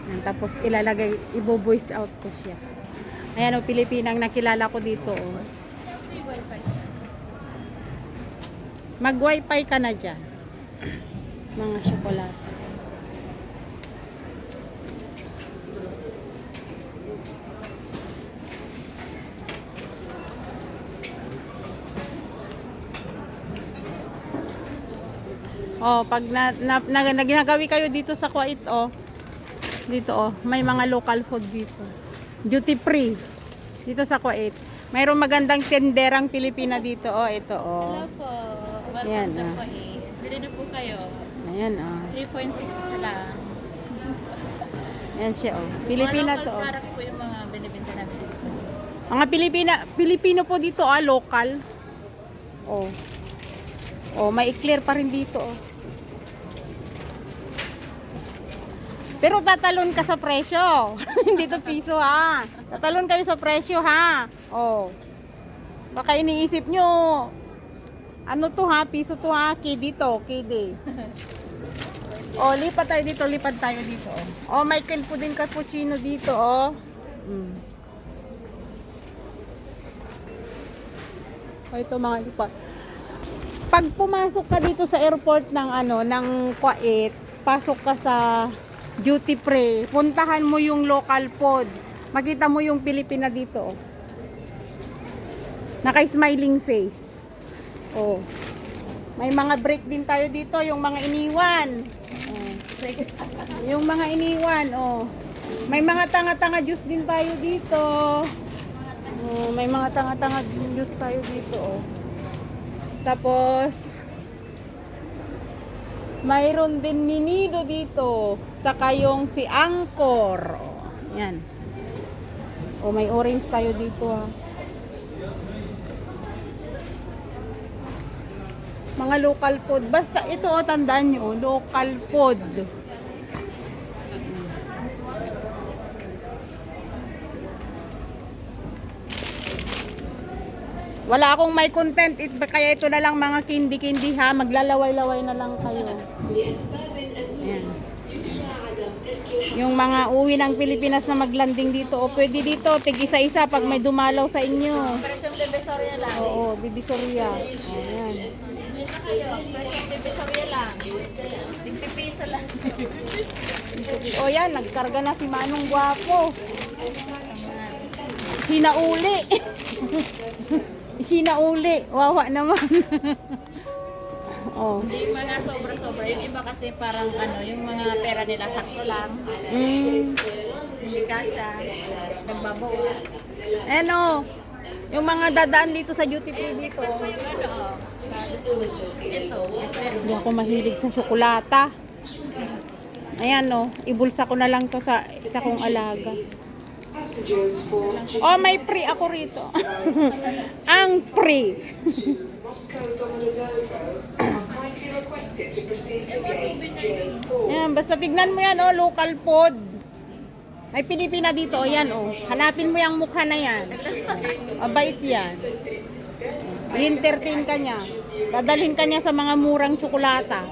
Yan, tapos ilalagay, ibo-voice out ko siya. Ayan o, Pilipinang nakilala ko dito o. Mag-wifi ka na dyan. Mga chocolate. Oh, pag ginagawi kayo dito sa Kuwait, oh. Dito, oh, may mga local food dito. Duty free. Dito sa Kuwait. Mayroong magandang tenderang Pilipina dito, oh. Ito, oh. Hello po. Welcome Ayan, to ah. Kuwait. Bili na po kayo. Ayan, oh. 3.6 na lang. Ayan siya, oh. Pilipina Mga to, local oh. products po yung mga binibenta natin dito. Mga Pilipino po dito, ah, local. Oh. Oh, may clear pa rin dito, oh. Pero tatalon ka sa presyo. Hindi to piso, ha. Tatalon kayo sa presyo, ha. Oh. Baka iniisip nyo, ano to, ha? Piso to, ha? KD to, KD. Oh, lipat tayo dito, lipad tayo dito, oh. Oh, may po din cappuccino dito, oh. Oh, ito mga lipat. Pag pumasok ka dito sa airport ng ng Kuwait, pasok ka sa duty free, puntahan mo yung local food. Makita mo yung Pilipina dito, oh. Naka-smiling face. Oh. May mga break din tayo dito, yung mga iniwan. Oh. Yung mga iniwan, oh. May mga tanga-tanga juice din tayo dito. Oh, may mga tanga-tanga juice tayo dito, oh. Tapos mayroon din ninido dito. Saka yung si Angkor. O, yan. O, may orange tayo dito, ha. Mga local food. Basta ito, o, tandaan nyo. Local food. Wala akong may content, kaya ito na lang mga kindi-kindi, ha. Maglalaway-laway na lang kayo. Ayan. Yung mga uwi ng Pilipinas na maglanding dito, o pwede dito, tig isa-isa pag may dumalaw sa inyo. Presyong Divisoria lang. Oo, Divisoria. Ayan. Bili na kayo. Presyong Divisoria lang. Tigpipiso lang. O yan, nagkarga na si Manong Gwapo. Sinauli. Sinauli. Wawa naman. Oh. Yung mga sobra-sobra. Yung iba kasi parang yung mga pera nila sakto lang. Hindi kasya. Nagbabawas. Ano? Yung mga dadaan dito sa duty free dito. Yung ito. Hindi ako mahilig sa tsokolata. Ayan, no. Ibulsa ko na lang to sa isa kong alaga. Oh, may free ako rito. Ang free. Ayan, basta tignan mo yan, oh, local food. May Pilipina dito, oh, yan, oh. Hanapin mo yung mukha na yan. Mabait yan. I-entertain ka niya. Dadalhin ka niya sa mga murang tsokolata.